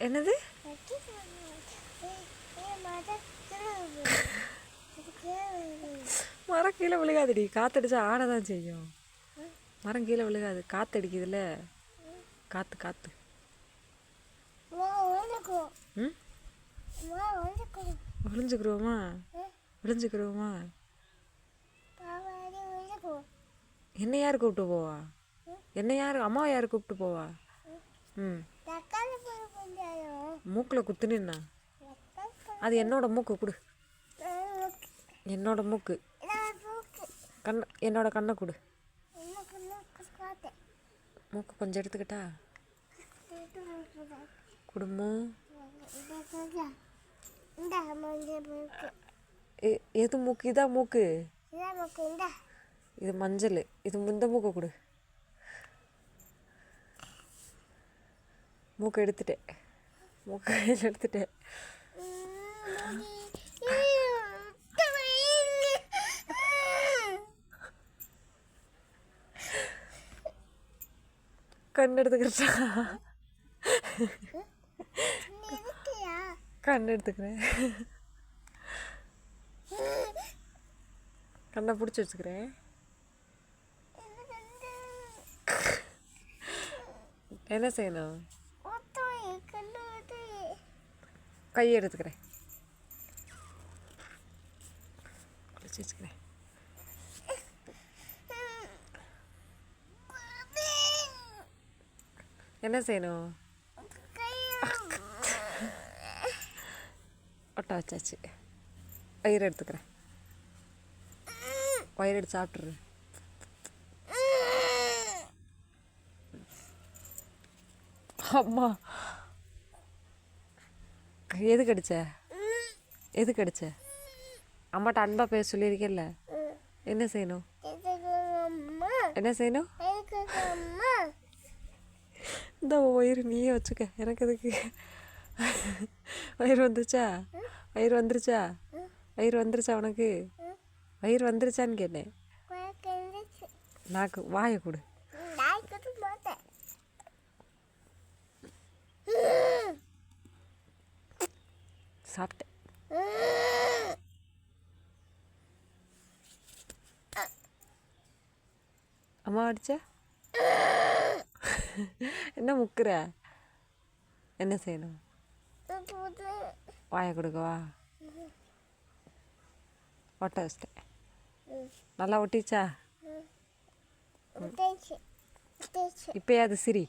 என்னது? மரம் கீழே விழுகாதுடி, காற்றடிச்சா ஆட தான் செய்யும். மரம் கீழே விழுகாது, காற்றடிக்குதுல்ல. காற்று காற்று. ம், விழிஞ்சுக்குருவோமா? விழிஞ்சுக்குருவோமா? என்ன யார் கூப்பிட்டு போவா? என்ன யார்? அம்மாவை யார் கூப்பிட்டு போவா? ம், மூக்கில் குத்துனா அது என்னோட மூக்கு கொடு. என்னோட மூக்கு என்னோட கண்ணை கொடு. மூக்கு கொஞ்சம் எடுத்துக்கிட்டா குடும்பம். எது மூக்கு? இதான் மூக்கு. இது மஞ்சள். இது இந்த மூக்கை கொடு. மூக்கை எடுத்துட்டேன். மூக்கை எடுத்துட்டேன். கண் எடுத்துக்கிறா. கண் எடுத்துக்கிறேன். கண்ணை பிடிச்சி வச்சுக்கிறேன். என்ன செய்யணும்? கையை எடுத்துக்கிறேன். குளிச்சு வச்சுக்கிறேன். என்ன செய்யணும்? ஒட்டை வச்சாச்சு. வயிறு எடுத்துக்கிறேன். வயிறு எடுத்து சாப்பிட்ரு. அம்மா எது கடிச்ச? எது கடிச்ச? அம்மாட்ட அன்பா பேச சொல்லியிருக்கேல்ல. என்ன செய்யணும்? என்ன செய்யணும்? இந்த வயிறு நீயே வச்சுக்க. எனக்கு எதுக்கு? வயிறு வந்துருச்சா? வயிறு வந்துருச்சா? வயிறு வந்துருச்சா உனக்கு? வயிறு வந்துருச்சான்னு கேட்டேன். நாக்கு வாயை கொடு. சாப்பிட்டேன். அம்மா அடிச்சா என்ன முக்குற? என்ன செய்யணும்? வாயை கொடுக்கவா? ஒட்ட வச்சிட்டேன். நல்லா ஒட்டிச்சா? இப்பயாவது சிரி.